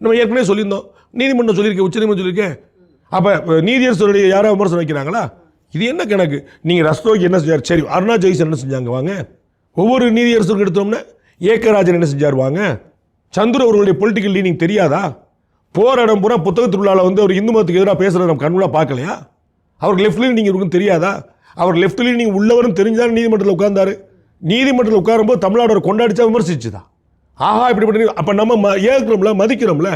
நம்ம ஏற்கனவே சொல்லியிருந்தோம், நீதிமன்றம் சொல்லியிருக்கேன், உச்சநீதிமன்றம் சொல்லியிருக்கேன். அப்போ நீதியரசருடைய யாராவது விமர்சனம் வைக்கிறாங்களா? இது என்ன கணக்கு? நீங்கள் ரஸ்தோகி என்ன செஞ்சார்? சரி, அருணா ஜெய்சன் என்ன செஞ்சாங்க வாங்க. ஒவ்வொரு நீதியரசருக்கு எடுத்தோம்னா ஏக்கராஜன் என்ன செஞ்சார் வாங்க. சந்துரு அவர்களுடைய பொலிட்டிக்கல் லீனிங் தெரியாதா? போராடம் பூரா புத்தகத்திற்குள்ளால வந்து அவர் இந்து மதத்துக்கு எதிராக பேசுகிறத நம்ம கண்கூடாக பார்க்கலையா? அவர் லெஃப்ட் லீனிங் இருக்குன்னு தெரியாதா? அவர் லெஃப்ட் லீனிங் உள்ளவரும் தெரிஞ்சுதான் நீதிமன்றத்தில் உட்கார்ந்தாரு. நீதிமன்றத்தில் உட்காரும்போது தமிழ்நாடு கொண்டாடிச்சா விமர்சிச்சுதா? ஆஹா இப்படி பண்ணி. அப்போ நம்ம ஏற்கிறோம்ல, மதிக்கிறோம்ல.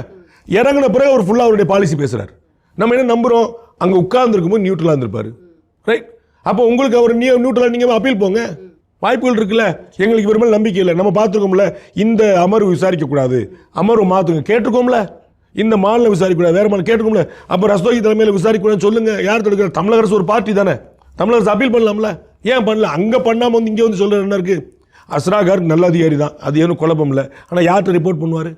இறங்கின பிறகு அவர் ஃபுல்லாக அவருடைய பாலிசி பேசுகிறார். நம்ம என்ன நம்புகிறோம்? அங்கே உட்கார்ந்துருக்கும்போது நியூட்ரலாக இருந்திருப்பாரு. ரைட். அப்போ உங்களுக்கு அவர் நியூட்ரலாக நீங்கள் அப்பீல் போங்க, வாய்ப்புகள் இருக்குல்ல. எங்களுக்கு இவர் மேலே நம்பிக்கை இல்லை, நம்ம பார்த்துருக்கோம்ல. இந்த அமர்வு விசாரிக்கக்கூடாது, அமர்வு மாற்றுங்க கேட்டிருக்கோம்ல. இந்த மாநிலம் விசாரிக்கக்கூடாது, வேறு மாநிலம் கேட்டிருக்கோம்ல. அப்போ ரஸ்தோகி தலைமையில் விசாரிக்கக்கூடாதுன்னு சொல்லுங்கள். யார் தடுக்கிற? தமிழக அரசு ஒரு பார்ட்டி தானே, தமிழக அரசு அப்பீல் பண்ணலாம்ல. ஏன் பண்ணல? அங்கே பண்ணாமல் வந்து இங்கே வந்து சொல்கிற என்ன இருக்குது? அஸ்ராகாருக்கு நல்ல அதிகாரி தான், அது ஏனும் குழப்பம் இல்லை. ஆனால் யார்கிட்ட ரிப்போர்ட் பண்ணுவார்?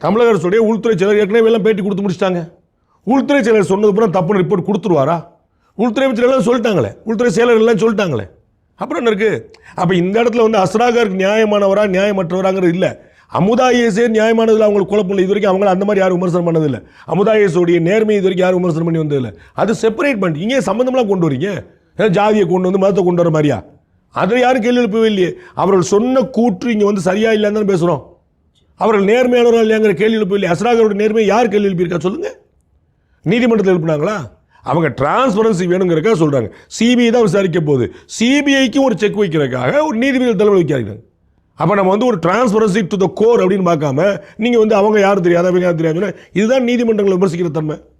தமிழக அரசுடைய உள்துறை செயலர் ஏற்கனவே எல்லாம் பேட்டி கொடுத்து முடிச்சிட்டாங்க. உள்துறை செயலர் சொன்னது பூரா தப்புன்னு ரிப்போர்ட் கொடுத்துருவாரா? உள்துறை அமைச்சர் எல்லாம் சொல்லிட்டாங்களே, உள்துறை செயலர் எல்லாம் சொல்லிட்டாங்களே, அப்புறம் என்ன இருக்குது? அப்போ இந்த இடத்துல வந்து அஸ்ராகாருக்கு நியாயமானவரா நியாயமற்றவராங்கிறது இல்லை. அமுதா ஐஏஎஸே நியாயமானதில் அவங்களுக்கு குழப்பம் இல்லை. இது வரைக்கும் அவங்கள அந்த மாதிரி யாரும் விமர்சனம் பண்ணதில்லை. அமுதா ஐஏஎஸோடைய நேர்மை இது வரைக்கும் யாரும் விமர்சனம் பண்ணி வந்ததில்லை. அது செப்பரேட் பண்ணிட்டு இங்கே சம்மந்தம்லாம் கொண்டு வரீங்க. ஜாதியை கொண்டு வந்து மதத்தை கொண்டு வர மாதிரியா? அதில் யாரும் கேள்வி எழுப்பவே இல்லையே. அவர்கள் சொன்ன கூற்று இங்கே வந்து சரியா இல்லைன்னு தானே பேசுகிறோம். அவர்கள் நேர்மையானவர்கள் இல்லையாங்கிற கேள்வி எழுப்பவில்லை. அஸ்ராகருடைய நேர்மையை யார் கேள்வி எழுப்பியிருக்கா சொல்லுங்கள்? நீதிமன்றத்தில் எழுப்பினாங்களா? அவங்க டிரான்ஸ்பரன்சி வேணுங்கிறக்காக சொல்கிறாங்க. சிபிஐ தான் விசாரிக்க போகுது. சிபிஐக்கும் ஒரு செக் வைக்கிறதுக்காக ஒரு நீதிபதி தலைமை வைக்கிறாங்க. அப்போ நம்ம வந்து ஒரு டிரான்ஸ்பரன்சி டு த கோர் அப்படின்னு பார்க்காம நீங்கள் வந்து அவங்க யாரும் தெரியாத, அவங்க யாரும் தெரியாது. இதுதான் நீதிமன்றங்களை விமர்சிக்கிற தன்மை.